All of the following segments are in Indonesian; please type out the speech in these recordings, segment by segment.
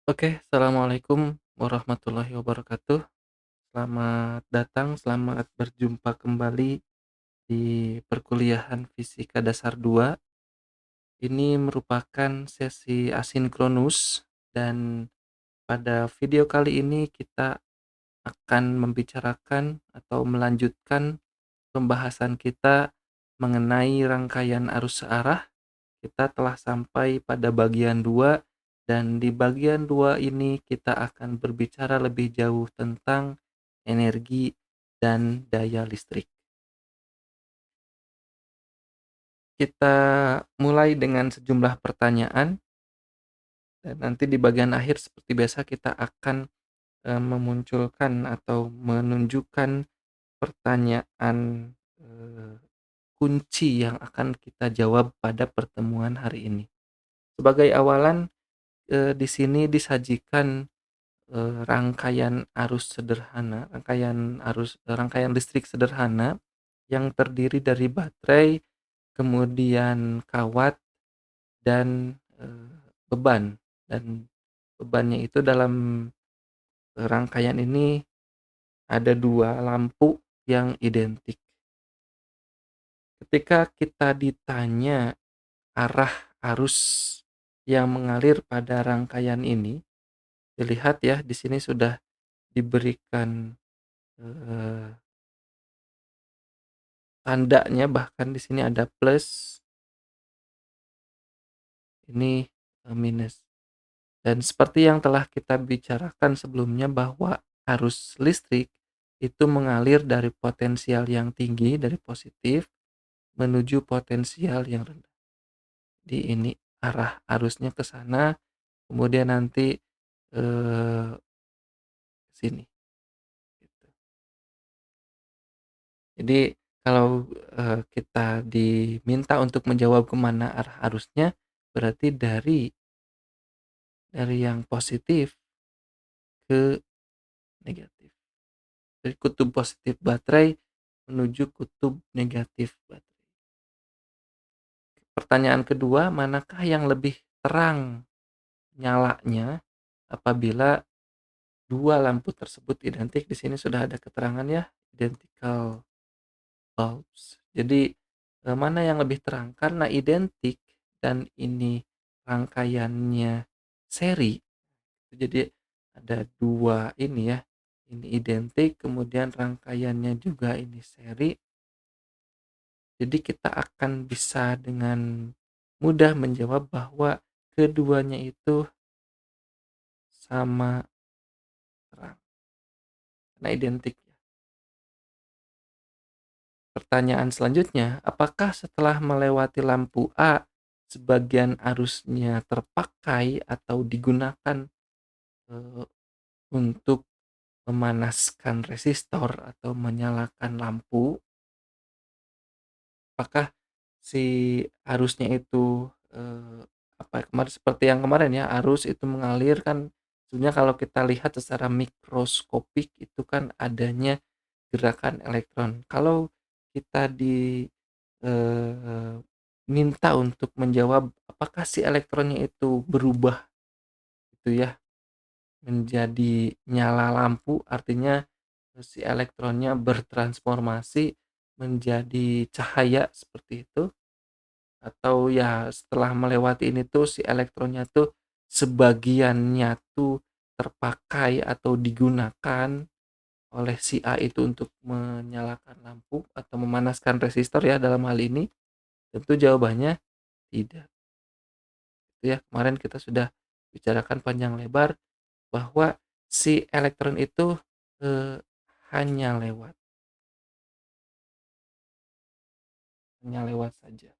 Oke, assalamualaikum warahmatullahi wabarakatuh. Selamat datang, selamat berjumpa kembali di perkuliahan Fisika Dasar 2. Ini merupakan sesi asinkronus dan pada video kali ini kita akan membicarakan atau melanjutkan pembahasan kita mengenai rangkaian arus searah. Kita telah sampai pada bagian 2 dan di bagian 2 ini kita akan berbicara lebih jauh tentang energi dan daya listrik. Kita mulai dengan sejumlah pertanyaan dan nanti di bagian akhir seperti biasa kita akan memunculkan atau menunjukkan pertanyaan kunci yang akan kita jawab pada pertemuan hari ini. Sebagai awalan, di sini disajikan rangkaian listrik sederhana yang terdiri dari baterai, kemudian kawat dan beban. Dan bebannya itu dalam rangkaian ini ada 2 lampu yang identik. Ketika kita ditanya arah arus yang mengalir pada rangkaian ini, dilihat ya di sini sudah diberikan tandanya, bahkan di sini ada plus, ini minus. Dan seperti yang telah kita bicarakan sebelumnya bahwa arus listrik itu mengalir dari potensial yang tinggi, dari positif menuju potensial yang rendah. Di ini arah arusnya ke sana, kemudian nanti ke sini gitu. Jadi kalau kita diminta untuk menjawab kemana arah arusnya, berarti dari yang positif ke negatif. Dari kutub positif baterai menuju kutub negatif baterai. Pertanyaan kedua, manakah yang lebih terang nyalanya apabila dua lampu tersebut identik? Di sini sudah ada keterangan ya, identical bulbs. Jadi mana yang lebih terang? Karena identik dan ini rangkaiannya seri, jadi ada dua ini ya, ini identik kemudian rangkaiannya juga ini seri. Jadi kita akan bisa dengan mudah menjawab bahwa keduanya itu sama terang karena identik. Pertanyaan selanjutnya, apakah setelah melewati lampu A sebagian arusnya terpakai atau digunakan eh, untuk memanaskan resistor atau menyalakan lampu? Apakah si arusnya itu seperti yang kemarin ya, arus itu mengalir kan sebenarnya kalau kita lihat secara mikroskopik itu kan adanya gerakan elektron. Kalau kita minta untuk menjawab apakah si elektronnya itu berubah gitu ya menjadi nyala lampu, artinya si elektronnya bertransformasi menjadi cahaya seperti itu, atau ya setelah melewati ini tuh si elektronnya tuh sebagiannya tuh terpakai atau digunakan oleh si A itu untuk menyalakan lampu atau memanaskan resistor ya dalam hal ini? Tentu jawabannya tidak. Itu ya kemarin kita sudah bicarakan panjang lebar bahwa si elektron itu eh, hanya lewat hanya lewat saja.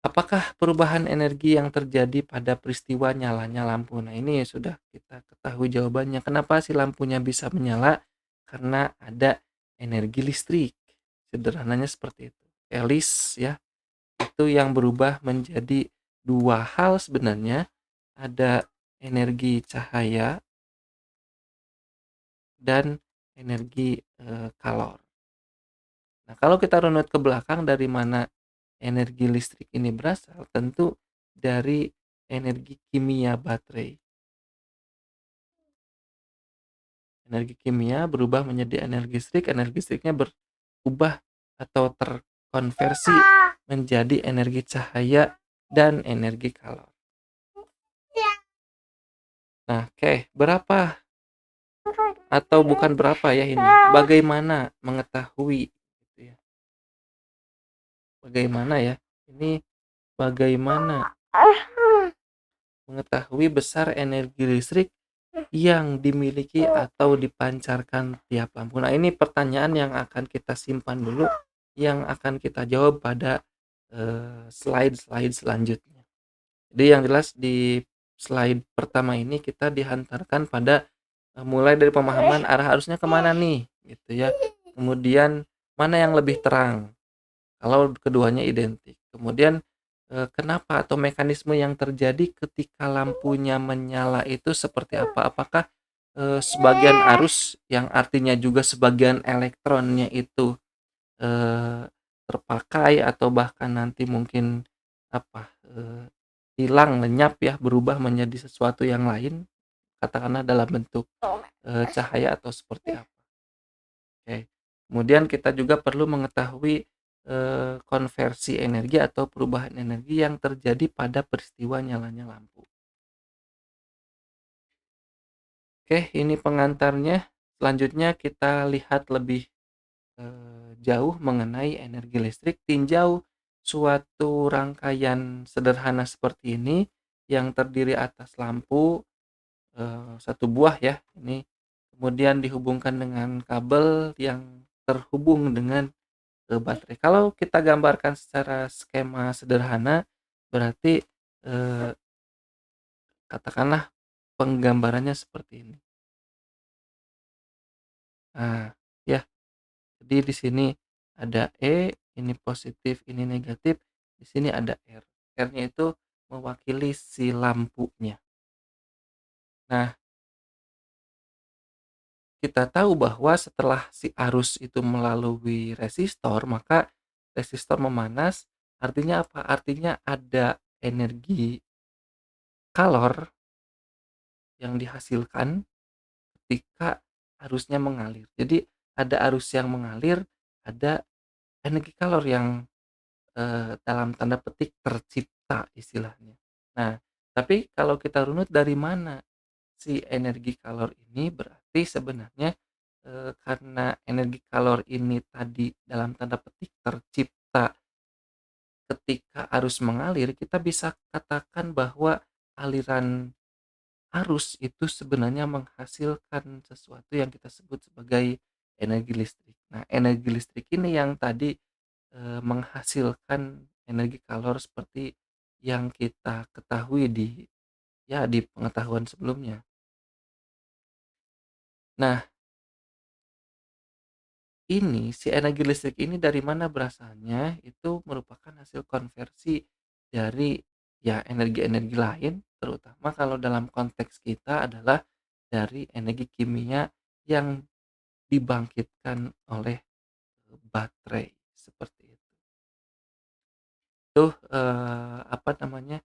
Apakah perubahan energi yang terjadi pada peristiwa nyalanya lampu? Nah, ini sudah kita ketahui jawabannya. Kenapa si lampunya bisa menyala? Karena ada energi listrik. Sederhananya seperti itu. Elis ya, itu yang berubah menjadi dua hal sebenarnya. Ada energi cahaya dan energi kalor. Nah, kalau kita runut ke belakang dari mana energi listrik ini berasal, tentu dari energi kimia baterai. Energi kimia berubah menjadi energi listriknya berubah atau terkonversi menjadi energi cahaya dan energi kalor. Nah, oke, berapa atau bukan berapa ya ini? Bagaimana mengetahui gitu ya. Bagaimana ya? Ini bagaimana mengetahui besar energi listrik yang dimiliki atau dipancarkan tiap lampu. Nah, ini pertanyaan yang akan kita simpan dulu, yang akan kita jawab pada slide-slide selanjutnya. Jadi yang jelas di slide pertama ini kita dihantarkan pada mulai dari pemahaman arah arusnya kemana nih, gitu ya. Kemudian mana yang lebih terang kalau keduanya identik. Kemudian kenapa atau mekanisme yang terjadi ketika lampunya menyala itu seperti apa? Apakah sebagian arus yang artinya juga sebagian elektronnya itu terpakai atau bahkan nanti mungkin apa, hilang, lenyap ya, berubah menjadi sesuatu yang lain, katakanlah dalam bentuk cahaya atau seperti apa. Oke. Kemudian kita juga perlu mengetahui konversi energi atau perubahan energi yang terjadi pada peristiwa nyalanya lampu. Oke, ini pengantarnya. Selanjutnya kita lihat lebih jauh mengenai energi listrik. Tinjau suatu rangkaian sederhana seperti ini yang terdiri atas lampu satu buah ya. Ini kemudian dihubungkan dengan kabel yang terhubung dengan baterai. Kalau kita gambarkan secara skema sederhana, berarti eh, katakanlah penggambarannya seperti ini. Nah, ya, jadi di sini ada ini positif, ini negatif. Di sini ada R. R-nya itu mewakili si lampunya. Nah, kita tahu bahwa setelah si arus itu melalui resistor, maka resistor memanas. Artinya apa? Artinya ada energi kalor yang dihasilkan ketika arusnya mengalir. Jadi ada arus yang mengalir, ada energi kalor yang dalam tanda petik tercipta istilahnya. Nah, tapi kalau kita runut dari mana si energi kalor ini, berarti sebenarnya karena energi kalor ini tadi dalam tanda petik tercipta ketika arus mengalir, kita bisa katakan bahwa aliran arus itu sebenarnya menghasilkan sesuatu yang kita sebut sebagai energi listrik. Nah, energi listrik ini yang tadi menghasilkan energi kalor seperti yang kita ketahui di pengetahuan sebelumnya. Nah, ini si energi listrik ini dari mana berasalnya? Itu merupakan hasil konversi dari ya energi-energi lain, terutama kalau dalam konteks kita adalah dari energi kimia yang dibangkitkan oleh baterai seperti itu. Itu apa namanya?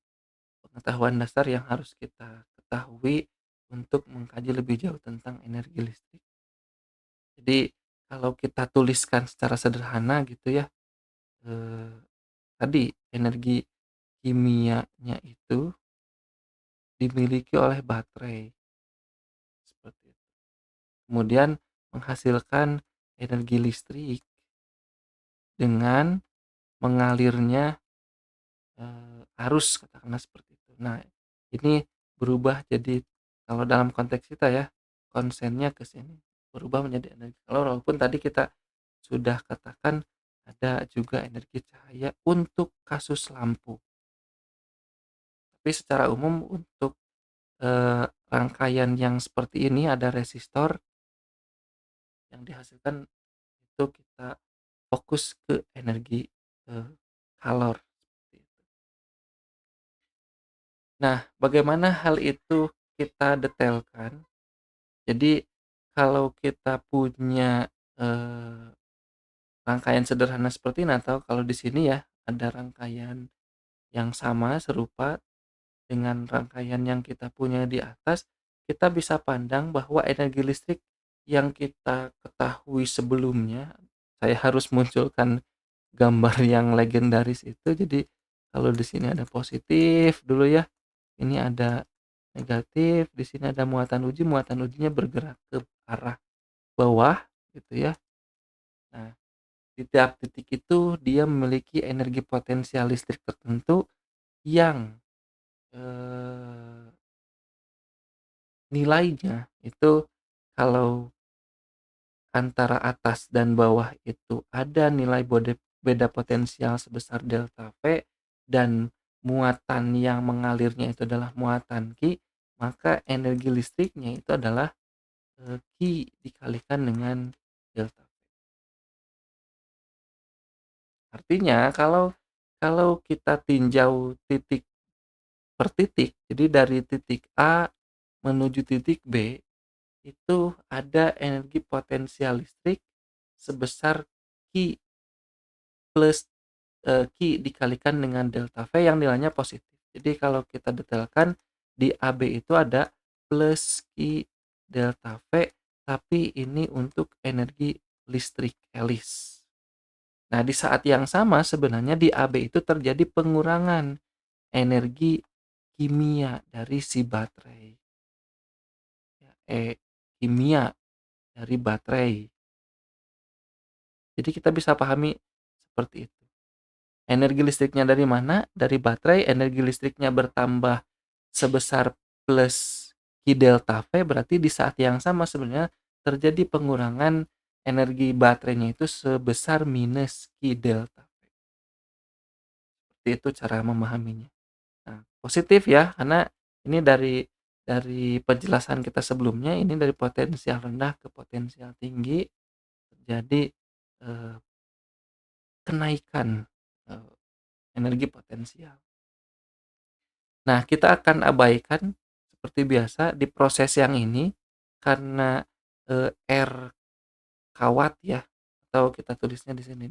Pengetahuan dasar yang harus kita ketahui untuk mengkaji lebih jauh tentang energi listrik. Jadi kalau kita tuliskan secara sederhana gitu ya, eh, tadi energi kimianya itu dimiliki oleh baterai seperti itu. Kemudian menghasilkan energi listrik dengan mengalirnya arus katakanlah seperti itu. Nah, ini berubah jadi kalau dalam konteks kita ya, konsennya ke sini berubah menjadi energi kalor, walaupun tadi kita sudah katakan ada juga energi cahaya untuk kasus lampu. Tapi secara umum untuk rangkaian yang seperti ini ada resistor yang dihasilkan, itu kita fokus ke energi kalor. Nah, bagaimana hal itu kita detailkan? Jadi kalau kita punya rangkaian sederhana seperti ini, atau kalau di sini ya ada rangkaian yang sama serupa dengan rangkaian yang kita punya di atas, kita bisa pandang bahwa energi listrik yang kita ketahui sebelumnya, saya harus munculkan gambar yang legendaris itu. Jadi kalau di sini ada positif dulu ya, ini ada negatif, di sini ada muatan ujinya bergerak ke arah bawah gitu ya. Nah, di tiap titik itu dia memiliki energi potensial listrik tertentu yang nilainya itu kalau antara atas dan bawah itu ada nilai beda potensial sebesar delta V dan muatan yang mengalirnya itu adalah muatan Q, maka energi listriknya itu adalah Q dikalikan dengan delta V. Artinya kalau kalau kita tinjau titik per titik, jadi dari titik A menuju titik B itu ada energi potensial listrik sebesar Q plus Q dikalikan dengan delta V yang nilainya positif. Jadi kalau kita detailkan di AB itu ada plus Q delta V, tapi ini untuk energi listrik Elis. Nah, di saat yang sama sebenarnya di AB itu terjadi pengurangan energi kimia dari si baterai. Kimia dari baterai. Jadi kita bisa pahami seperti itu. Energi listriknya dari mana? Dari baterai. Energi listriknya bertambah sebesar plus Q delta V, berarti di saat yang sama sebenarnya terjadi pengurangan energi baterainya itu sebesar minus Q delta V. Seperti itu cara memahaminya. Nah, positif ya, karena ini dari penjelasan kita sebelumnya, ini dari potensial rendah ke potensial tinggi terjadi eh, kenaikan eh, energi potensial. Nah, kita akan abaikan seperti biasa di proses yang ini karena R kawat ya, atau kita tulisnya di sini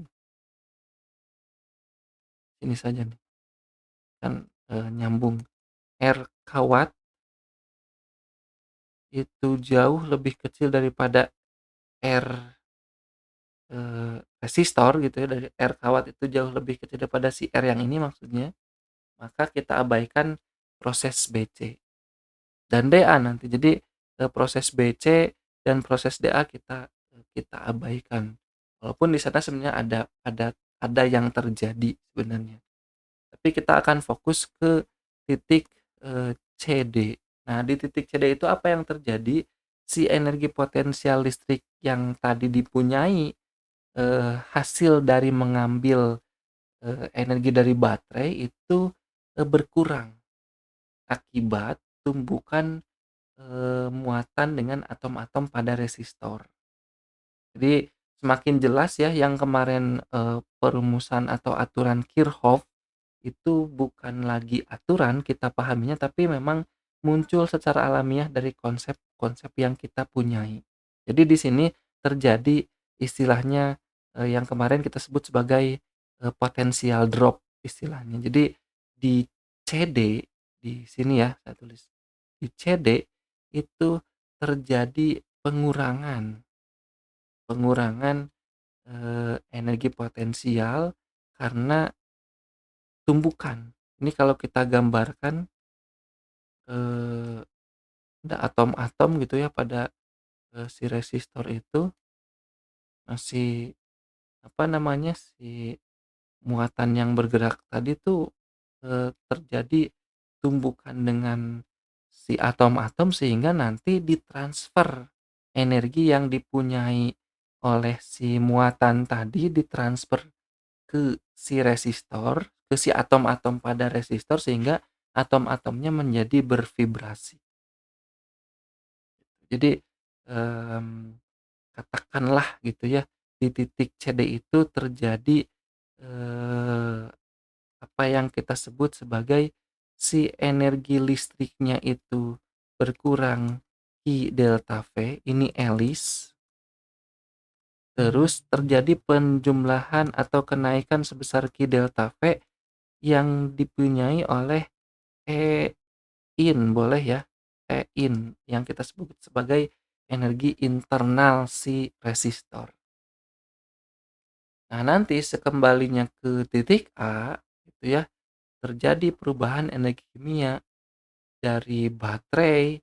sini saja nih, kan nyambung. R kawat itu jauh lebih kecil daripada R resistor gitu ya, dari R kawat itu jauh lebih kecil daripada si R yang ini maksudnya, maka kita abaikan proses BC dan DA nanti. Jadi proses BC dan proses DA kita abaikan. Walaupun di sana sebenarnya ada yang terjadi sebenarnya. Tapi kita akan fokus ke titik CD. Nah, di titik CD itu apa yang terjadi? Si energi potensial listrik yang tadi dipunyai hasil dari mengambil energi dari baterai itu berkurang akibat tumbukan muatan dengan atom-atom pada resistor. Jadi semakin jelas ya yang kemarin perumusan atau aturan Kirchhoff itu bukan lagi aturan kita pahaminya, tapi memang muncul secara alamiah dari konsep-konsep yang kita punyai. Jadi di sini terjadi istilahnya yang kemarin kita sebut sebagai potensial drop istilahnya. Jadi di CD di sini ya saya tulis. Di CD itu terjadi pengurangan pengurangan energi potensial karena tumbukan. Ini kalau kita gambarkan ada atom-atom gitu ya pada si resistor itu masih apa namanya si muatan yang bergerak tadi tuh terjadi tumbukan dengan si atom-atom sehingga nanti ditransfer energi yang dipunyai oleh si muatan tadi ditransfer ke si resistor, ke si atom-atom pada resistor sehingga atom-atomnya menjadi bervibrasi. Jadi katakanlah gitu ya di titik CD itu terjadi eh, apa yang kita sebut sebagai si energi listriknya itu berkurang Q delta V, ini Elis, terus terjadi penjumlahan atau kenaikan sebesar Q delta V yang dipunyai oleh E In boleh ya, In yang kita sebut sebagai energi internal si resistor. Nah, nanti sekembalinya ke titik A, gitu ya, terjadi perubahan energi kimia dari baterai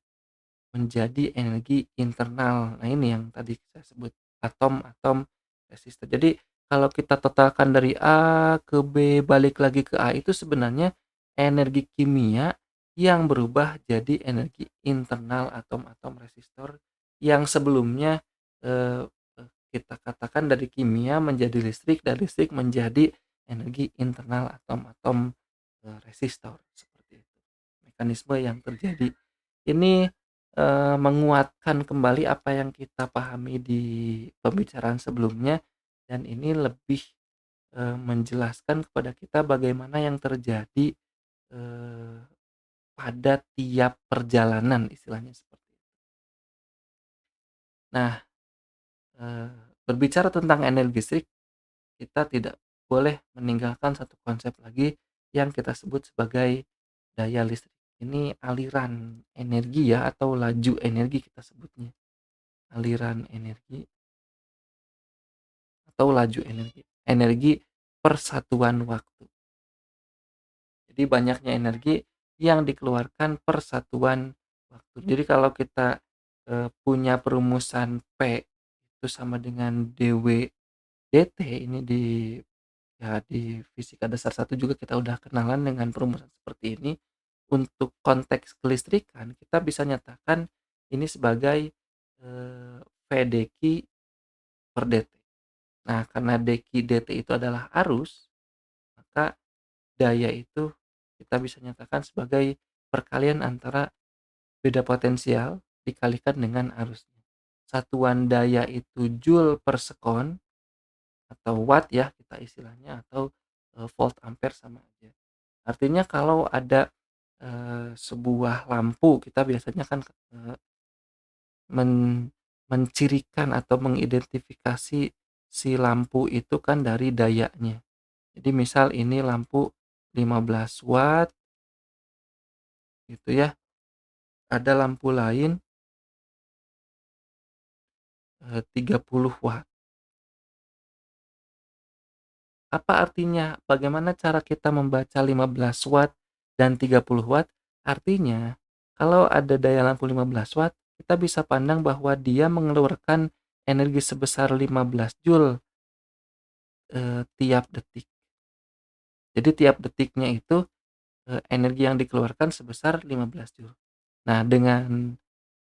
menjadi energi internal. Nah, ini yang tadi saya sebut atom-atom resistor. Jadi kalau kita totalkan dari A ke B balik lagi ke A itu sebenarnya energi kimia yang berubah jadi energi internal atom-atom resistor yang sebelumnya eh, kita katakan dari kimia menjadi listrik, dari listrik menjadi energi internal atom-atom resistor seperti itu. Mekanisme yang terjadi ini menguatkan kembali apa yang kita pahami di pembicaraan sebelumnya dan ini lebih, menjelaskan kepada kita bagaimana yang terjadi, eee, pada tiap perjalanan istilahnya seperti itu. Nah, eee, berbicara tentang energi listrik, kita tidak boleh meninggalkan satu konsep lagi yang kita sebut sebagai daya listrik. Ini aliran energi ya atau laju energi kita sebutnya. Aliran energi atau laju energi. Energi persatuan waktu. Jadi banyaknya energi yang dikeluarkan persatuan waktu. Jadi kalau kita punya perumusan P itu sama dengan dW dt ini di fisika dasar satu juga kita udah kenalan dengan perumusan seperti ini. Untuk konteks kelistrikan kita bisa nyatakan ini sebagai V dq per dt. Nah, karena dq dt itu adalah arus, maka daya itu kita bisa nyatakan sebagai perkalian antara beda potensial dikalikan dengan arusnya. Satuan daya itu joule per sekon atau watt ya kita istilahnya atau volt ampere sama aja. Artinya kalau ada sebuah lampu kita biasanya kan men mencirikan atau mengidentifikasi si lampu itu kan dari dayanya. Jadi misal ini lampu 15 watt gitu ya. Ada lampu lain 30 watt. Apa artinya? Bagaimana cara kita membaca 15 watt dan 30 watt? Artinya kalau ada daya lampu 15 watt, kita bisa pandang bahwa dia mengeluarkan energi sebesar 15 joule tiap detik. Jadi tiap detiknya itu energi yang dikeluarkan sebesar 15 joule. Nah, dengan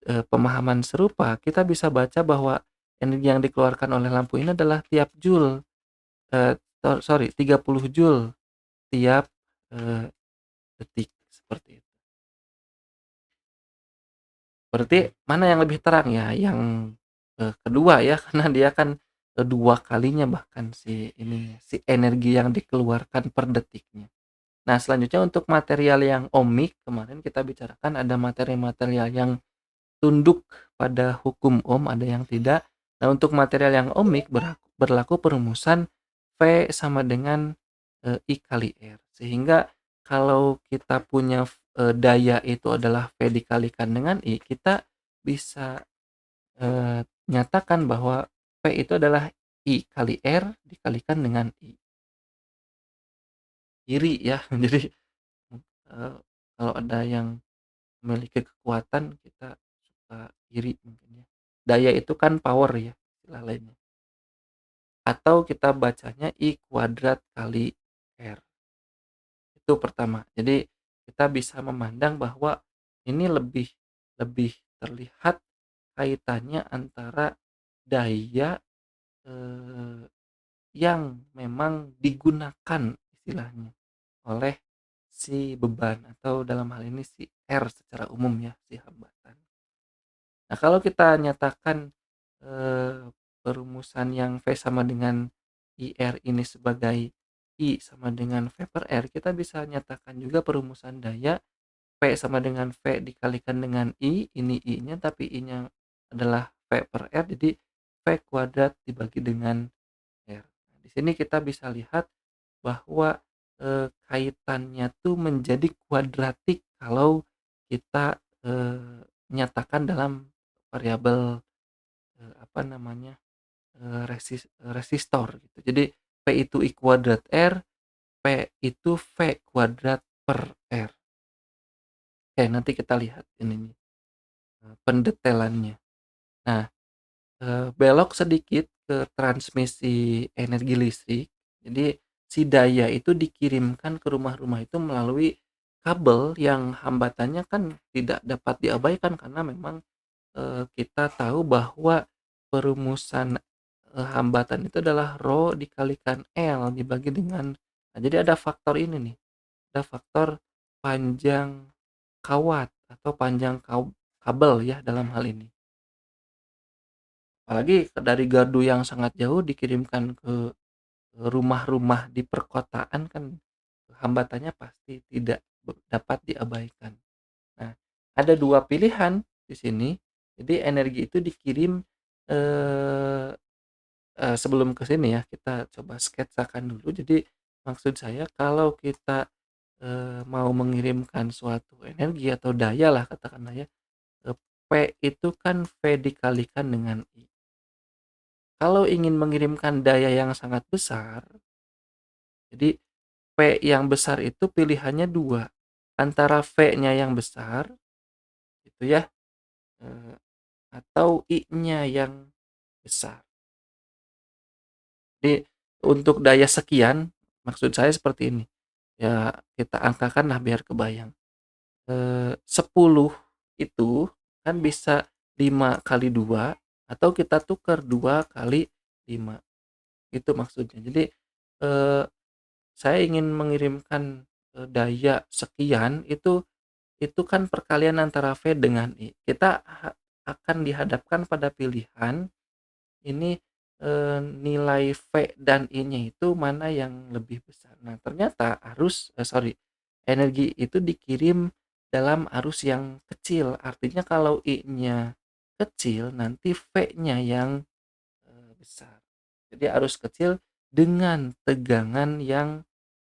pemahaman serupa kita bisa baca bahwa energi yang dikeluarkan oleh lampu ini adalah tiap joule, 30 joule tiap eee, detik seperti itu. Berarti mana yang lebih terang ya? Yang kedua ya karena dia kan 2 kalinya bahkan si energi yang dikeluarkan per detiknya. Nah, selanjutnya untuk material yang ohmik kemarin kita bicarakan ada materi-material yang tunduk pada hukum Ohm, ada yang tidak. Nah, untuk material yang ohmik berlaku perumusan V sama dengan I kali R. Sehingga kalau kita punya daya itu adalah V dikalikan dengan I, kita bisa nyatakan bahwa V itu adalah I kali R dikalikan dengan I. Iri ya. Jadi eee, kalau ada yang memiliki kekuatan kita suka iri mungkin ya. Daya itu kan power ya istilah lainnya. Atau kita bacanya I kuadrat kali R. Itu pertama. Jadi kita bisa memandang bahwa ini lebih lebih terlihat kaitannya antara daya eh, yang memang digunakan istilahnya oleh si beban atau dalam hal ini si R secara umum ya si hambatan. Nah, kalau kita nyatakan perumusan yang V sama dengan IR ini sebagai I sama dengan V per R, kita bisa nyatakan juga perumusan daya P sama dengan V dikalikan dengan I, ini I-nya tapi I-nya adalah V per R, jadi V kuadrat dibagi dengan R. Nah, di sini kita bisa lihat bahwa kaitannya tuh menjadi kuadratik kalau kita, nyatakan dalam variabel, apa namanya, resistor gitu. Jadi P itu I kuadrat R, P itu V kuadrat per R. Oke, nanti kita lihat ininya, pendetailannya. Nah, belok sedikit ke transmisi energi listrik. Jadi si daya itu dikirimkan ke rumah-rumah itu melalui kabel yang hambatannya kan tidak dapat diabaikan karena memang, kita tahu bahwa perumusan, hambatan itu adalah rho dikalikan L dibagi dengan, nah jadi ada faktor ini nih, ada faktor panjang kawat atau panjang kabel ya dalam hal ini. Apalagi dari gardu yang sangat jauh dikirimkan ke rumah-rumah di perkotaan kan hambatannya pasti tidak dapat diabaikan. Nah, ada 2 pilihan di sini. Jadi energi itu dikirim, eee sebelum ke sini ya, kita coba sketsakan dulu. Jadi maksud saya kalau kita, mau mengirimkan suatu energi atau daya lah katakanlah ya, P itu kan V dikalikan dengan I. Kalau ingin mengirimkan daya yang sangat besar, jadi P yang besar itu pilihannya 2 antara V-nya yang besar gitu ya, eee, atau I-nya yang besar. Jadi untuk daya sekian, maksud saya seperti ini, ya kita angkakanlah biar kebayang, 10 itu kan bisa 5 kali 2 atau kita tukar 2 kali 5, itu maksudnya. Jadi, eee, saya ingin mengirimkan, daya sekian itu kan perkalian antara V dengan I. Kita akan dihadapkan pada pilihan ini, nilai V dan I-nya itu mana yang lebih besar. Nah, ternyata energi itu dikirim dalam arus yang kecil. Artinya kalau I-nya kecil, nanti V-nya yang, besar. Jadi arus kecil dengan tegangan yang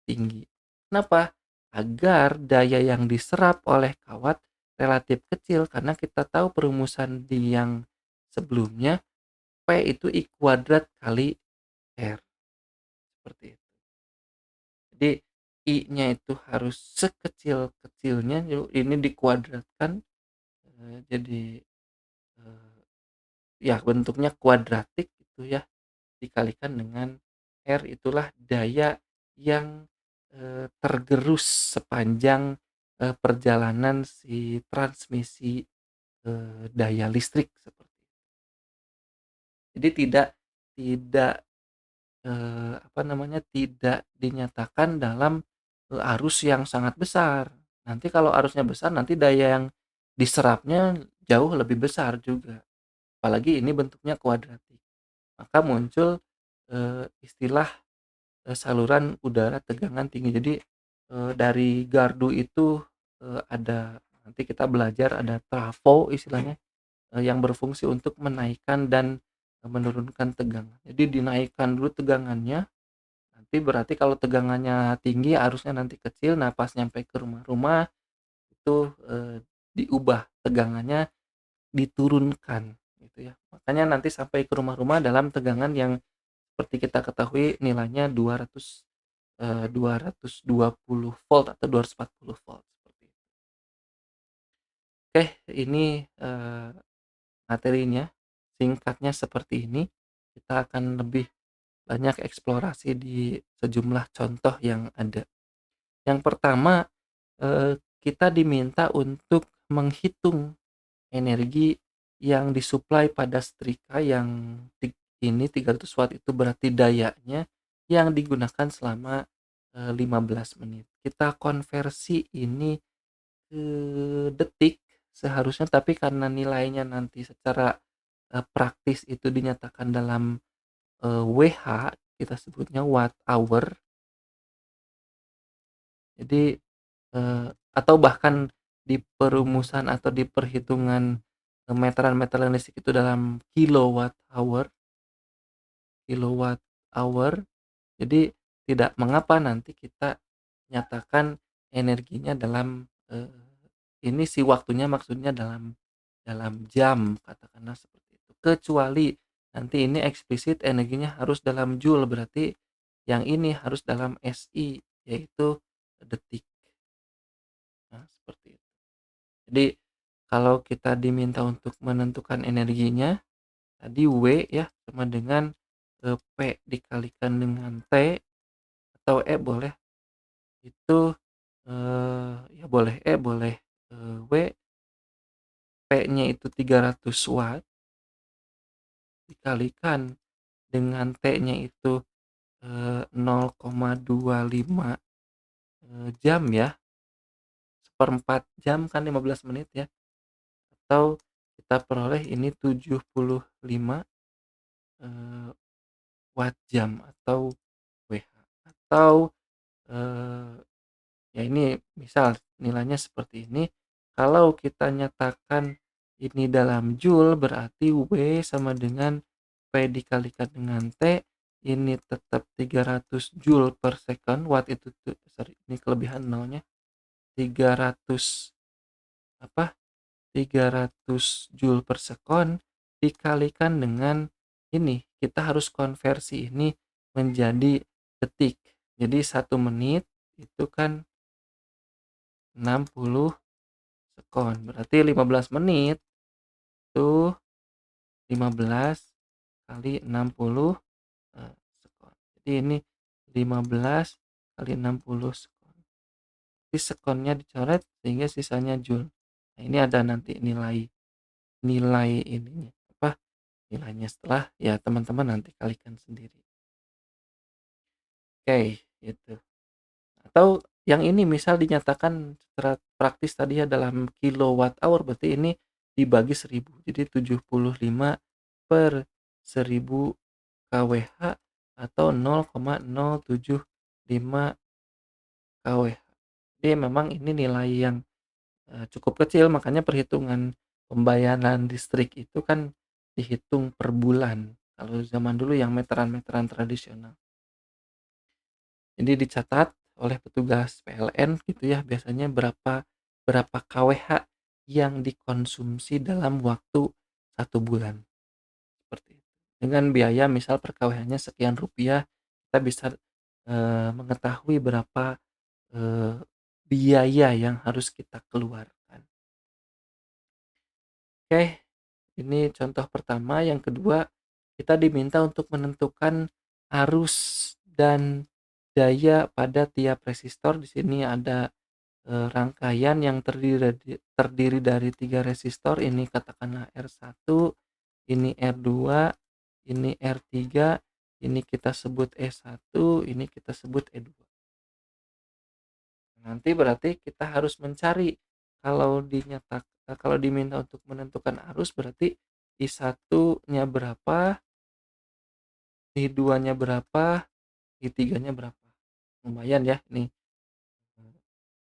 tinggi. Kenapa? Agar daya yang diserap oleh kawat relatif kecil karena kita tahu perumusan di yang sebelumnya P itu I kuadrat kali R, seperti itu. Jadi I-nya itu harus sekecil-kecilnya, ini dikuadratkan, jadi, eee, ya bentuknya kuadratik gitu ya, dikalikan dengan R, itulah daya yang, tergerus sepanjang, perjalanan si transmisi, daya listrik seperti itu. Jadi tidak apa namanya, tidak dinyatakan dalam, arus yang sangat besar. Nanti kalau arusnya besar, nanti daya yang diserapnya jauh lebih besar juga, apalagi ini bentuknya kuadratik. Maka muncul, istilah, saluran udara tegangan tinggi. Jadi, dari gardu itu, ada nanti kita belajar ada trafo istilahnya, yang berfungsi untuk menaikkan dan, menurunkan tegangan. Jadi dinaikkan dulu tegangannya. Nanti berarti kalau tegangannya tinggi arusnya nanti kecil, nah pas nyampe ke rumah-rumah itu, diubah tegangannya diturunkan gitu ya. Makanya nanti sampai ke rumah-rumah dalam tegangan yang seperti kita ketahui nilainya 220 volt atau 240 volt seperti itu. Oke, ini, materinya singkatnya seperti ini. Kita akan lebih banyak eksplorasi di sejumlah contoh yang ada. Yang pertama, kita diminta untuk menghitung energi yang disuplai pada setrika yang ini 300 watt itu berarti dayanya yang digunakan selama, 15 menit. Kita konversi ini ke detik seharusnya, tapi karena nilainya nanti secara, praktis itu dinyatakan dalam, WH, kita sebutnya watt hour. Jadi, atau bahkan di perumusan atau di perhitungan, meteran-meteran listrik itu dalam kilowatt hour. Jadi tidak mengapa nanti kita nyatakan energinya dalam, ini si waktunya maksudnya dalam dalam jam, katakanlah seperti itu. Kecuali nanti ini eksplisit energinya harus dalam joule, berarti yang ini harus dalam SI, yaitu detik. Nah, seperti itu. Jadi kalau kita diminta untuk menentukan energinya, tadi W ya sama dengan P dikalikan dengan T atau E boleh, itu ya boleh E, boleh W, P-nya itu 300 watt dikalikan dengan T-nya itu 0,25 jam ya, seperempat jam kan 15 menit ya, atau kita peroleh ini 75 eh, watt jam atau WH, atau eh, ya ini misal nilainya seperti ini. Kalau kita nyatakan ini dalam joule berarti W sama dengan P dikalikan dengan T, ini tetap 300 joule per second. Watt itu tuh, sorry, ini kelebihan nolnya, 300 apa? 300 joule per second dikalikan dengan ini. Kita harus konversi ini menjadi detik. Jadi 1 menit itu kan 60 sekon. Berarti 15 menit itu 15 kali 60 sekon. Jadi ini 15 kali 60 sekon. Jadi sekonnya dicoret sehingga sisanya joule. Nah, ini ada nanti nilai nilai ininya apa? Nilainya setelah ya teman-teman nanti kalikan sendiri. Oke, gitu. Atau yang ini misal dinyatakan secara praktis tadi ya dalam kilowatt hour, berarti ini dibagi 1000. Jadi 75 per 1000 kWh atau 0,075 kWh. Jadi memang ini nilai yang cukup kecil, makanya perhitungan pembayaran listrik itu kan dihitung per bulan. Kalau zaman dulu yang meteran-meteran tradisional. Jadi dicatat oleh petugas PLN gitu ya, biasanya berapa berapa kWh yang dikonsumsi dalam waktu 1 bulan, seperti itu. Dengan biaya misal per kWh-nya sekian rupiah, kita bisa mengetahui berapa eee, biaya yang harus kita keluarkan. Oke, ini contoh pertama. Yang kedua, kita diminta untuk menentukan arus dan daya pada tiap resistor. Di sini ada rangkaian yang terdiri dari 3 resistor, ini katakanlah R1, ini R2, ini R3, ini kita sebut E1, ini kita sebut E2. Nanti berarti kita harus mencari, kalau diminta untuk menentukan arus berarti I1-nya berapa, I2-nya berapa, I3-nya berapa. Lumayan ya ini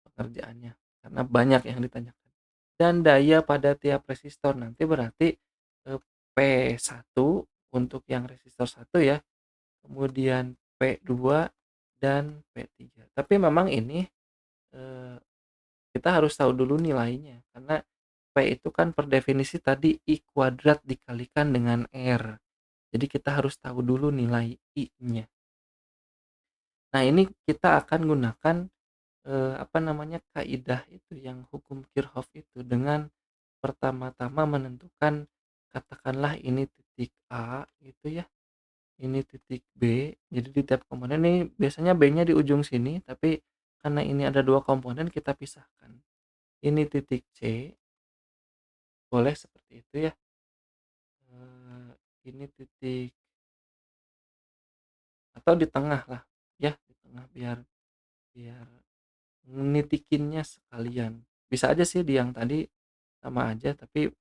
pekerjaannya karena banyak yang ditanyakan. Dan daya pada tiap resistor nanti berarti P1 untuk yang resistor 1 ya, kemudian P2 dan P3. Tapi memang ini eh, kita harus tahu dulu nilainya karena P itu kan per definisi tadi I kuadrat dikalikan dengan R. Jadi kita harus tahu dulu nilai I-nya. Nah, ini kita akan gunakan apa namanya, kaidah itu yang hukum Kirchhoff itu dengan pertama-tama menentukan, katakanlah ini titik A gitu ya, ini titik B. Jadi di tiap komponen ini biasanya B-nya di ujung sini, tapi karena ini ada 2 komponen kita pisahkan. Ini titik C, boleh seperti itu ya. Ini titik atau di tengah lah ya, di tengah biar biar nitikinnya sekalian. Bisa aja sih di yang tadi sama aja, tapi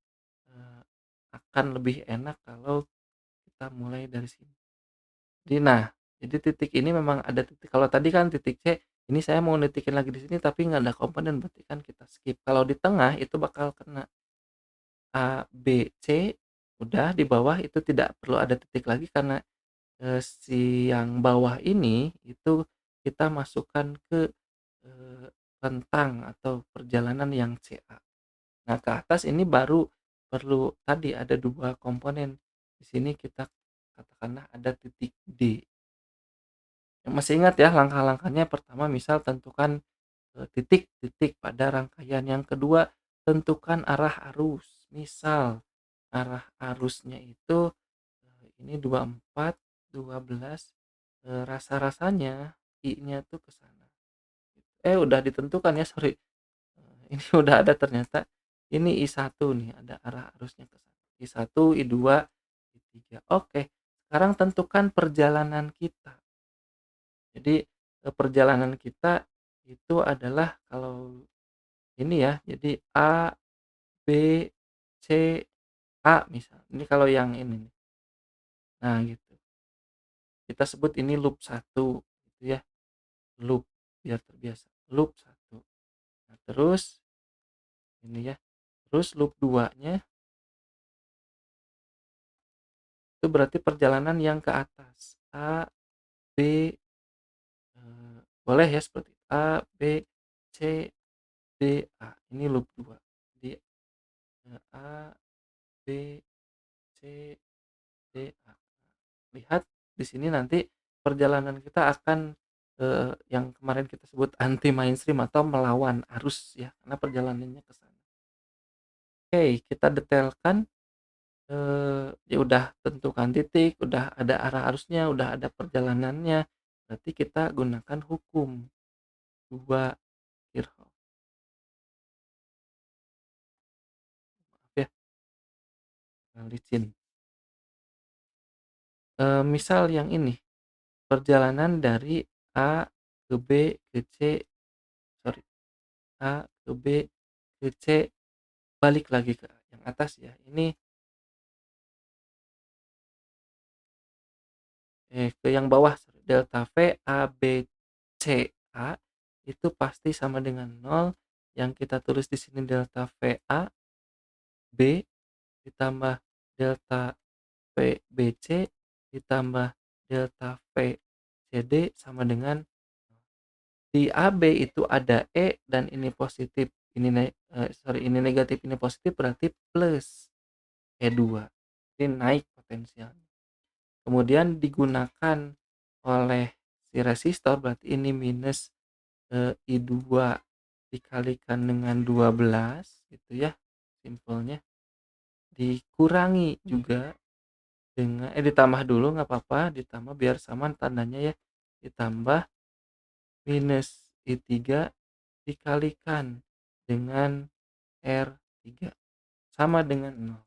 akan lebih enak kalau kita mulai dari sini. Jadi nah, jadi titik ini memang ada titik, kalau tadi kan titik C, ini saya mau nitikin lagi di sini tapi nggak ada komponen, berarti kan kita skip. Kalau di tengah itu bakal kena A, B, C, udah di bawah itu tidak perlu ada titik lagi karena si yang bawah ini itu kita masukkan ke rentang atau perjalanan yang CA. Nah, ke atas ini baru perlu tadi ada 2 komponen. Di sini kita katakanlah ada titik D. Masih ingat ya langkah-langkahnya? Pertama misal tentukan, titik-titik pada rangkaian, yang kedua tentukan arah arus. Misal arah arusnya itu, ini 24, 12, rasa-rasanya I-nya tuh ke sana. Udah ditentukan ya, sorry. Ini udah ada ternyata, ini I1 nih, ada arah arusnya ke sana. I1, I2, I3. Oke, sekarang tentukan perjalanan kita. Jadi, perjalanan kita itu adalah kalau ini ya, jadi A, B, C, A misal. Ini kalau yang ini nih. Nah gitu. Kita sebut ini loop 1 gitu ya, loop biar terbiasa. Loop 1. Nah, terus ini ya, terus loop 2-nya itu berarti perjalanan yang ke atas. A, B, boleh ya seperti A, B, C, D, A. Ini loop 2. Di A, B, C, D, A. Lihat di sini nanti perjalanan kita akan, yang kemarin kita sebut anti mainstream atau melawan arus ya, karena perjalanannya ke sana. Oke, kita detailkan, ya udah tentukan titik, udah ada arah arusnya, udah ada perjalanannya, berarti kita gunakan hukum 2 Kirchhoff. Maaf ya, licin. Misal yang ini, perjalanan dari A ke B ke C, sorry, A ke B ke C, balik lagi ke yang atas ya. Ini ke yang bawah, sorry, delta V A B C A itu pasti sama dengan nol. Yang kita tulis di sini delta V A B ditambah delta V B C ditambah delta V C D sama dengan di AB itu ada E dan ini positif, ini sorry, ini negatif, ini positif, berarti plus E2. Ini naik potensialnya. Kemudian digunakan oleh si resistor, berarti ini minus, I2 dikalikan dengan 12 gitu ya, simpelnya. Dikurangi juga dengan ditambah dulu nggak apa-apa, ditambah biar sama tandanya ya. Ditambah minus I3 dikalikan dengan R3 sama dengan nol.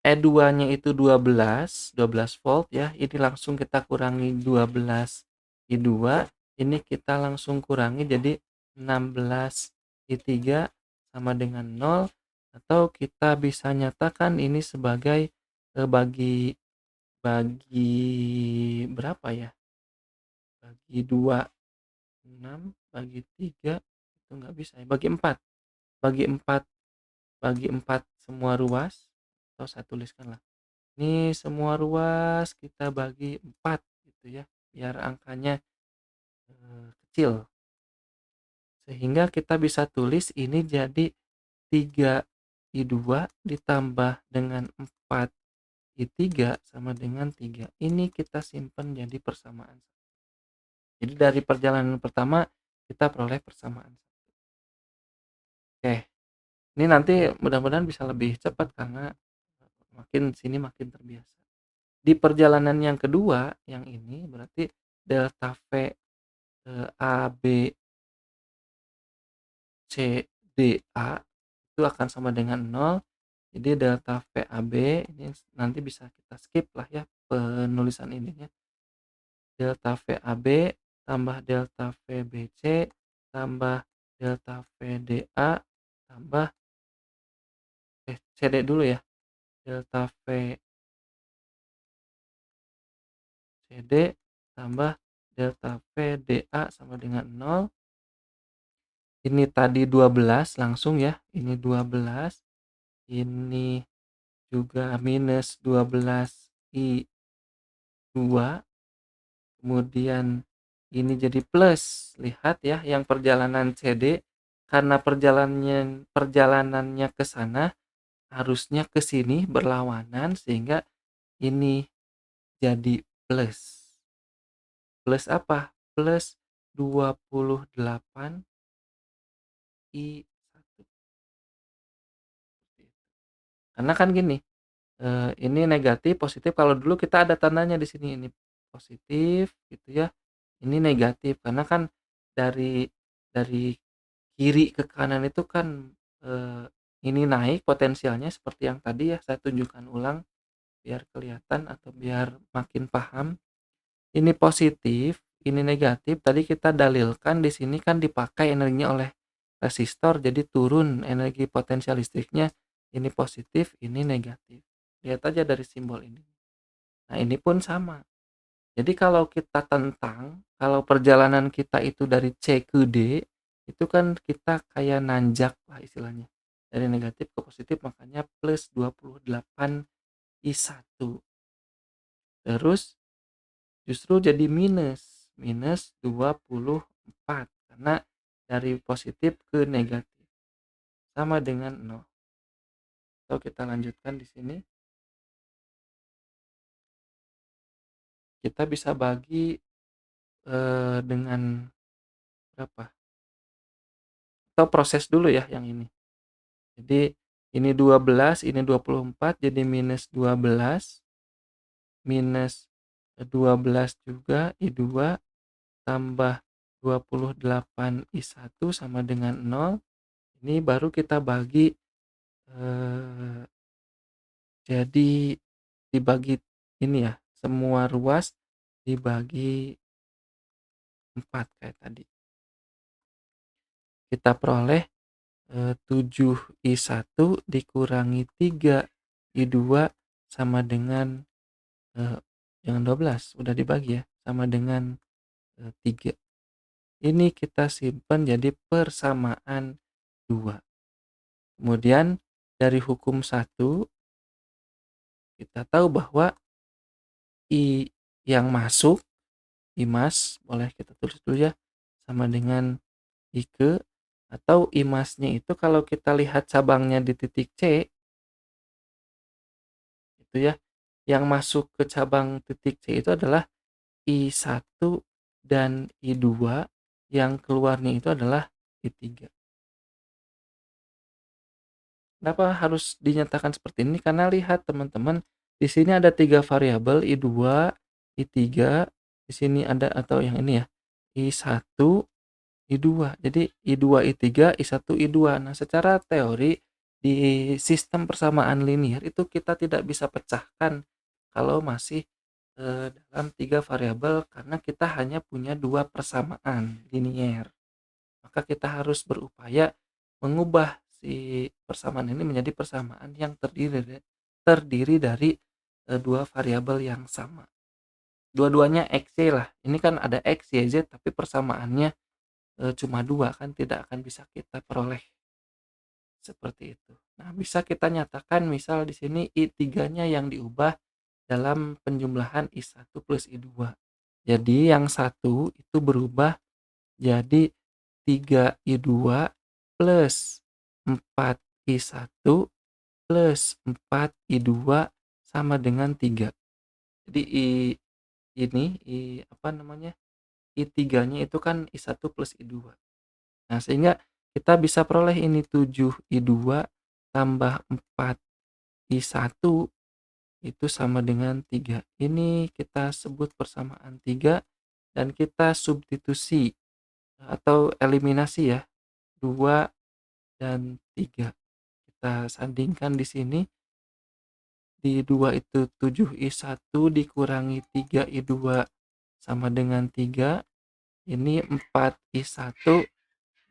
E2-nya itu 12 volt ya. Ini langsung kita kurangi 12 I2, ini kita langsung kurangi jadi 16 I3 sama dengan nol, atau kita bisa nyatakan ini sebagai, bagi bagi berapa ya? Bagi 2 6, bagi 3 itu nggak bisa ya, bagi 4, bagi 4, bagi 4 semua ruas, atau saya tuliskan lah, ini semua ruas kita bagi 4 gitu ya, biar angkanya, kecil. Sehingga kita bisa tulis ini jadi 3 I2 ditambah dengan 4 I3 sama dengan 3. Ini kita simpan jadi persamaan. Jadi dari perjalanan pertama kita peroleh persamaan. Oke, ini nanti mudah-mudahan bisa lebih cepat karena makin sini makin terbiasa. Di perjalanan yang kedua, yang ini berarti delta V, A, B, C, D, A itu akan sama dengan nol. Jadi delta VAB ini nanti bisa kita skip lah ya penulisan ininya. Delta VAB tambah delta VBC tambah delta VDA tambah CD dulu ya. Delta VCD tambah delta VDA sama dengan nol. Ini tadi 12 langsung ya. Ini 12. Ini juga minus 12 I2, kemudian ini jadi plus. Lihat ya yang perjalanan CD, karena perjalanannya ke sana harusnya ke sini berlawanan sehingga ini jadi plus. Plus apa? Plus 28 I1. Karena kan gini, ini negatif, positif, kalau dulu kita ada tandanya di sini, ini positif gitu ya, ini negatif. Karena kan dari dari kiri ke kanan itu kan, ini naik potensialnya seperti yang tadi ya, saya tunjukkan ulang biar kelihatan atau biar makin paham. Ini positif, ini negatif, tadi kita dalilkan di sini kan dipakai energinya oleh resistor, jadi turun energi potensial listriknya, ini positif, ini negatif. Lihat aja dari simbol ini. Nah, ini pun sama. Jadi kalau kita tentang, kalau perjalanan kita itu dari C ke D, itu kan kita kayak nanjak lah istilahnya. Dari negatif ke positif makanya plus 28I1. Terus justru jadi minus, minus 24 karena dari positif ke negatif sama dengan 0. Atau kita lanjutkan di sini, kita bisa bagi dengan berapa? Atau proses dulu ya yang ini. Jadi ini 12, ini 24 jadi minus 12, minus 12 juga I2 tambah 28I1 sama dengan 0. Ini baru kita bagi, eh, jadi dibagi ini ya, semua ruas dibagi 4 kayak tadi. Kita peroleh 7I1 dikurangi 3I2 sama dengan, eee, jangan 12, udah dibagi ya, sama dengan, 3. Ini kita simpan jadi persamaan 2. Kemudian dari hukum 1 kita tahu bahwa I yang masuk, I mas, boleh kita tulis dulu ya, sama dengan I ke, atau I masnya itu kalau kita lihat cabangnya di titik C, itu ya, yang masuk ke cabang titik C itu adalah I1 dan I2, yang keluarnya itu adalah I3. Kenapa harus dinyatakan seperti ini? Karena lihat teman-teman, di sini ada 3 variabel I2, I3, di sini ada atau yang ini ya, I1, I2. Jadi I2, I3, I1, I2. Nah, secara teori di sistem persamaan linear itu kita tidak bisa pecahkan kalau masih dalam 3 variabel karena kita hanya punya 2 persamaan linear. Maka kita harus berupaya mengubah si persamaan ini menjadi persamaan yang terdiri dari 2 variabel yang sama. Dua-duanya X, Y lah. Ini kan ada X, Y, Z tapi persamaannya cuma 2 kan tidak akan bisa kita peroleh seperti itu. Nah, bisa kita nyatakan misal di sini I3-nya yang diubah dalam penjumlahan I1 plus I2. Jadi yang satu itu berubah jadi 3I2 plus 4I1 plus 4I2 sama dengan 3. Jadi apa namanya? I3-nya itu kan I1 plus I2. Nah, sehingga kita bisa peroleh ini 7I2 tambah 4I1 itu sama dengan 3. Ini kita sebut persamaan 3 dan kita substitusi atau eliminasi ya, 2 dan 3. Kita sandingkan di sini, di 2 itu 7I1 dikurangi 3I2 sama dengan 3, ini 4I1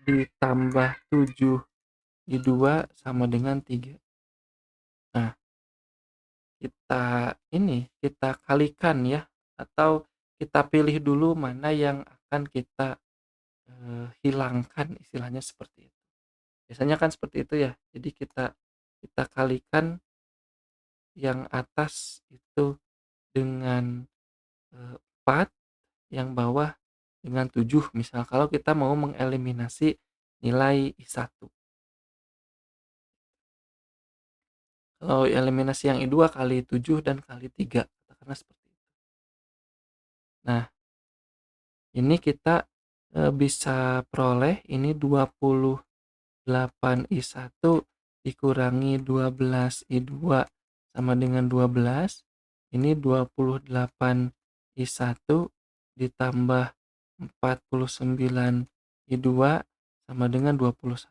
ditambah 7I2 sama dengan 3. Nah, kita kalikan ya, atau kita pilih dulu mana yang akan kita hilangkan, istilahnya seperti itu. Biasanya kan seperti itu ya. Jadi kita kita kalikan yang atas itu dengan 4, yang bawah dengan 7 misal kalau kita mau mengeliminasi nilai I1. Kalau eliminasi yang I2 kali 7 dan kali 3 katakanlah seperti itu. Nah, ini kita, bisa peroleh ini 28I1 dikurangi 12I2 sama dengan 12. Ini 28I1 ditambah 49I2 sama dengan 21.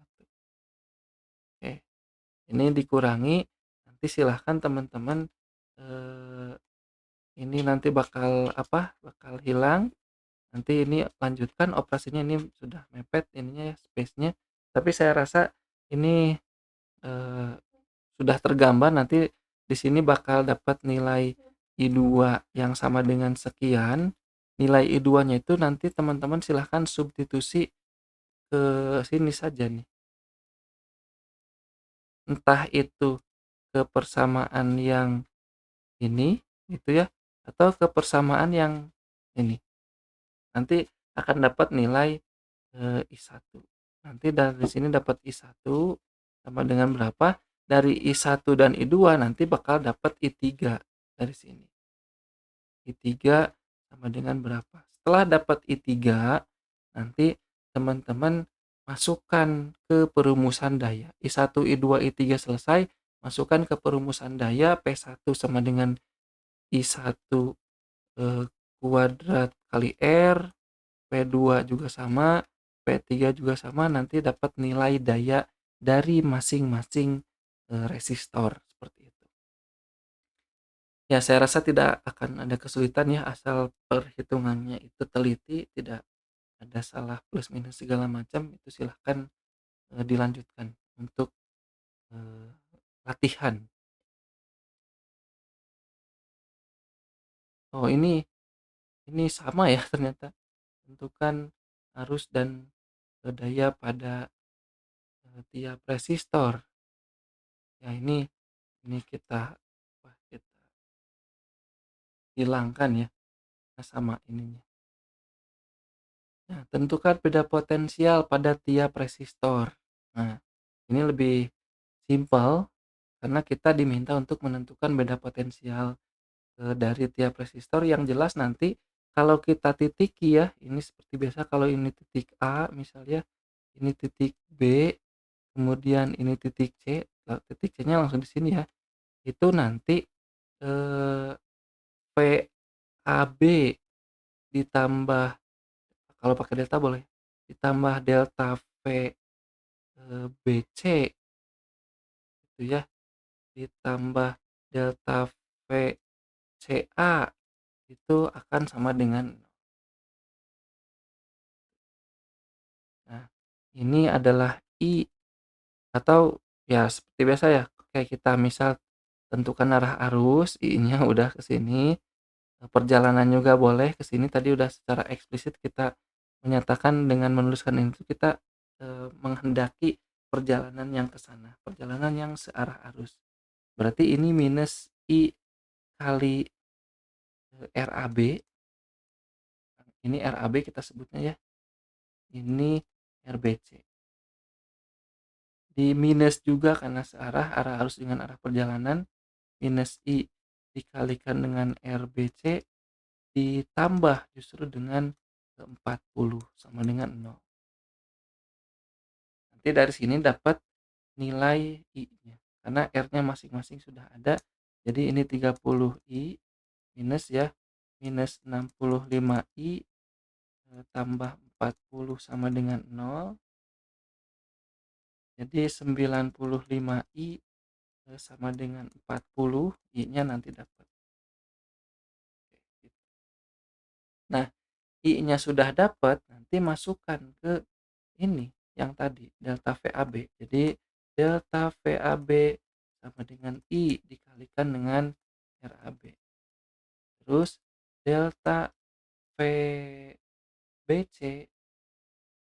Oke, ini dikurangi, nanti silahkan teman-teman, eee, ini nanti bakal apa, bakal hilang. Nanti ini lanjutkan operasinya, ini sudah mepet ininya ya, space-nya. Tapi saya rasa ini, eee, sudah tergambar nanti di sini bakal dapat nilai I2 yang sama dengan sekian. Nilai I2-nya itu nanti teman-teman silahkan substitusi ke sini saja nih. Entah itu ke persamaan yang ini gitu ya, atau ke persamaan yang ini. Nanti akan dapat nilai I1. Nanti dari sini dapat I1 sama dengan berapa, dari I1 dan I2 nanti bakal dapat I3 dari sini. I3 sama dengan berapa. Setelah dapat I3, nanti teman-teman masukkan ke perumusan daya. I1, I2, I3 selesai, masukkan ke perumusan daya P1 sama dengan I1 kuadrat kali R, P2 juga sama, P3 juga sama, nanti dapat nilai daya dari masing-masing, resistor, seperti itu. Ya saya rasa tidak akan ada kesulitan ya, asal perhitungannya itu teliti, tidak ada salah plus minus segala macam, itu silahkan, dilanjutkan untuk, eee, latihan. Oh ini sama ya ternyata, tentukan arus dan, daya pada, tiap resistor. Ya ini kita kita hilangkan ya, sama ininya. Nah, tentukan beda potensial pada tiap resistor. Nah, ini lebih simpel karena kita diminta untuk menentukan beda potensial, dari tiap resistor yang jelas nanti kalau kita titiki ya, ini seperti biasa kalau ini titik A misalnya, ini titik B, kemudian ini titik C, titik C-nya langsung di sini ya. Itu nanti, eee, VAB ditambah kalau pakai delta boleh, ditambah delta V, BC gitu ya, ditambah delta VCA itu akan sama dengan nah, ini adalah I atau ya seperti biasa ya, kayak kita misal tentukan arah arus, I-nya udah ke sini, perjalanan juga boleh ke sini tadi udah secara eksplisit kita menyatakan dengan menuliskan itu kita, menghendaki perjalanan yang ke sana, perjalanan yang searah arus. Berarti ini minus I kali, RAB, ini RAB kita sebutnya ya, ini RBC. Di minus juga karena searah, arah arus dengan arah perjalanan, minus I dikalikan dengan RBC ditambah justru dengan 40 sama dengan 0. Nanti dari sini dapat nilai I-nya. Karena R-nya masing-masing sudah ada. Jadi ini 30I minus ya, minus 65I tambah 40 sama dengan 0. Jadi 95I sama dengan 40, I-nya nanti dapat. Nah, I-nya sudah dapat, nanti masukkan ke ini yang tadi delta VAB. Jadi delta VAB sama dengan I dikalikan dengan RAB. Terus delta VBC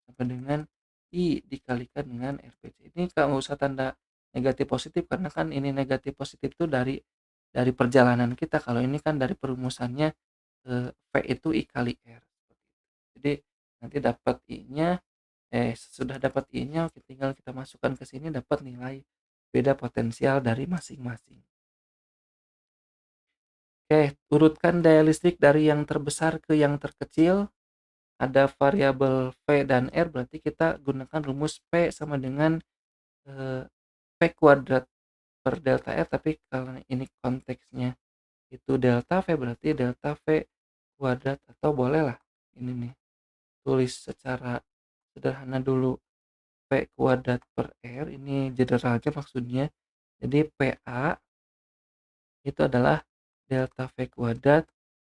sama dengan I dikalikan dengan RBC. Ini kalau nggak usah tanda negatif positif karena kan ini negatif positif itu dari perjalanan kita. Kalau ini kan dari perumusannya V itu I kali R. Jadi Nanti dapat I-nya, sesudah dapat I-nya, oke, tinggal kita masukkan ke sini dapat nilai beda potensial dari masing-masing. Oke, urutkan daya listrik dari yang terbesar ke yang terkecil. Ada variabel V dan R, berarti kita gunakan rumus P sama dengan eh, P kuadrat per delta R, tapi kalau ini konteksnya itu delta V, berarti delta V kuadrat, atau bolehlah ini nih tulis secara sederhana dulu P kuadrat per R, ini generalnya maksudnya. Jadi PA itu adalah delta V kuadrat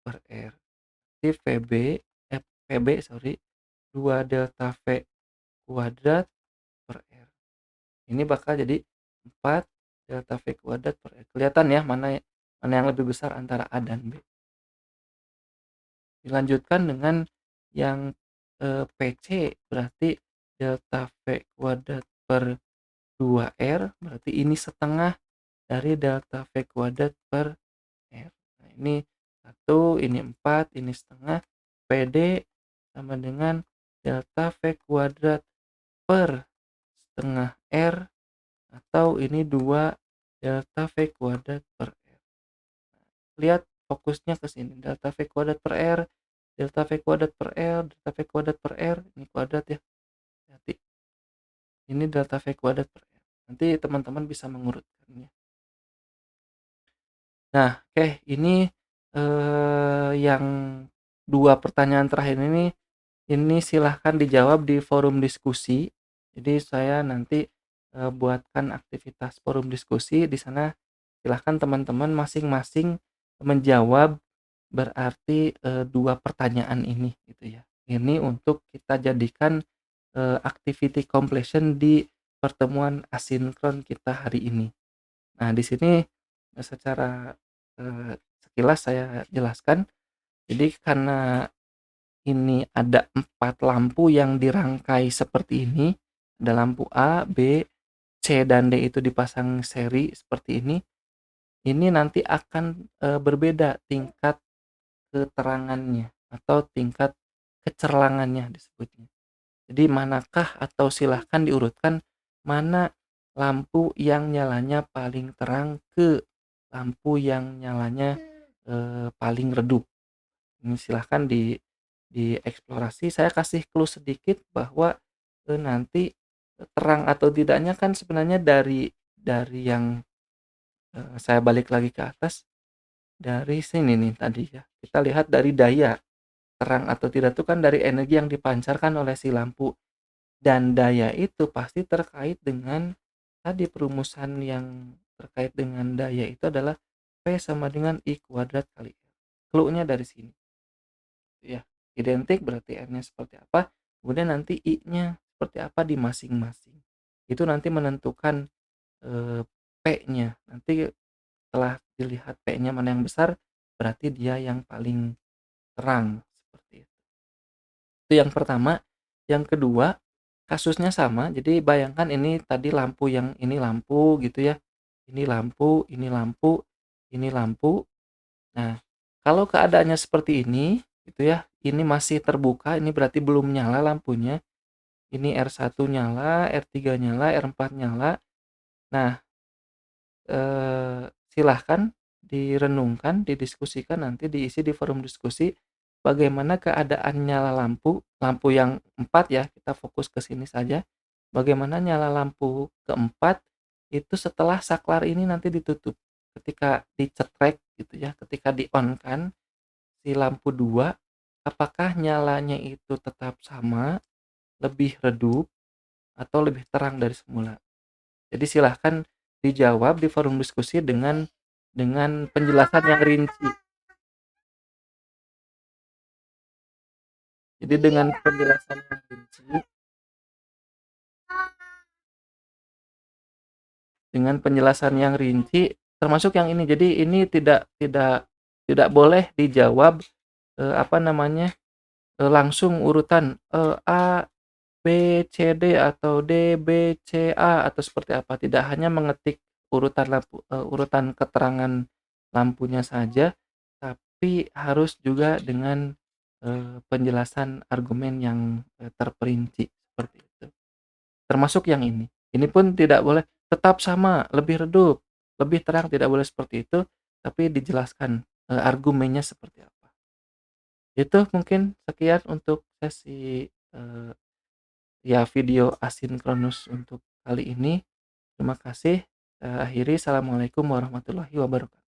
per R. Jadi PB sorry, 2 delta V kuadrat per R. Ini bakal jadi 4 delta V kuadrat per R. Kelihatan ya mana mana yang lebih besar antara A dan B. Dilanjutkan dengan yang PC, berarti delta V kuadrat per 2R, berarti ini setengah dari delta V kuadrat per R. Nah, ini 1, ini 4, ini setengah. PD sama dengan delta V kuadrat per setengah R, atau ini 2 delta V kuadrat per R. Lihat fokusnya ke sini, delta V kuadrat per R, delta V kuadrat per R, delta V kuadrat per R, ini kuadrat ya. Berarti ini delta V kuadrat per R. Nanti teman-teman bisa mengurutkannya. Nah, oke, ini yang 2 pertanyaan terakhir ini silahkan dijawab di forum diskusi. Jadi saya nanti buatkan aktivitas forum diskusi di sana. Silahkan teman-teman masing-masing menjawab berarti 2 pertanyaan ini gitu ya. Ini untuk kita jadikan activity completion di pertemuan asinkron kita hari ini. Nah, di sini secara sekilas saya jelaskan. Jadi karena ini ada 4 lampu yang dirangkai seperti ini, ada lampu A, B, C, dan D itu dipasang seri seperti ini nanti akan berbeda tingkat keterangannya atau tingkat kecerlangannya disebutnya. Jadi manakah, atau silahkan diurutkan mana lampu yang nyalanya paling terang ke lampu yang nyalanya paling redup. Ini silahkan dieksplorasi. Saya kasih clue sedikit bahwa nanti terang atau tidaknya kan sebenarnya dari yang saya balik lagi ke atas, dari sini nih tadi ya. Kita lihat dari daya terang atau tidak itu kan dari energi yang dipancarkan oleh si lampu, dan daya itu pasti terkait dengan tadi perumusan yang terkait dengan daya itu adalah P sama dengan I kuadrat kali R. Clue-nya dari sini. Ya, identik berarti R-nya seperti apa, kemudian nanti I-nya seperti apa di masing-masing. Itu nanti menentukan P-nya. Nanti setelah dilihat P-nya mana yang besar, berarti dia yang paling terang seperti itu. Itu yang pertama. Yang kedua, kasusnya sama. Jadi bayangkan ini tadi lampu, yang ini lampu gitu ya. Ini lampu, ini lampu, ini lampu. Nah, kalau keadaannya seperti ini gitu ya, ini masih terbuka, ini berarti belum nyala lampunya. Ini R1 nyala, R3 nyala, R4 nyala. Nah, silahkan direnungkan, didiskusikan, nanti diisi di forum diskusi bagaimana keadaan nyala lampu yang 4 ya, kita fokus ke sini saja. Bagaimana nyala lampu keempat itu setelah saklar ini nanti ditutup. Ketika dicetrek gitu ya, ketika di-on kan si lampu 2, apakah nyalanya itu tetap sama, lebih redup, atau lebih terang dari semula. Jadi silahkan dijawab di forum diskusi dengan penjelasan yang rinci. Jadi dengan penjelasan yang rinci termasuk yang ini. Jadi ini tidak boleh dijawab apa namanya langsung urutan A B C D atau D B C A atau seperti apa. Tidak hanya mengetik urutan keterangan lampunya saja, tapi harus juga dengan penjelasan argumen yang, terperinci, seperti itu. Termasuk yang ini. Ini pun tidak boleh tetap sama, lebih redup, lebih terang, tidak boleh seperti itu, tapi dijelaskan, argumennya seperti apa. Itu mungkin sekian untuk sesi, ya video asinkronus untuk kali ini. Terima kasih, akhiri assalamualaikum warahmatullahi wabarakatuh.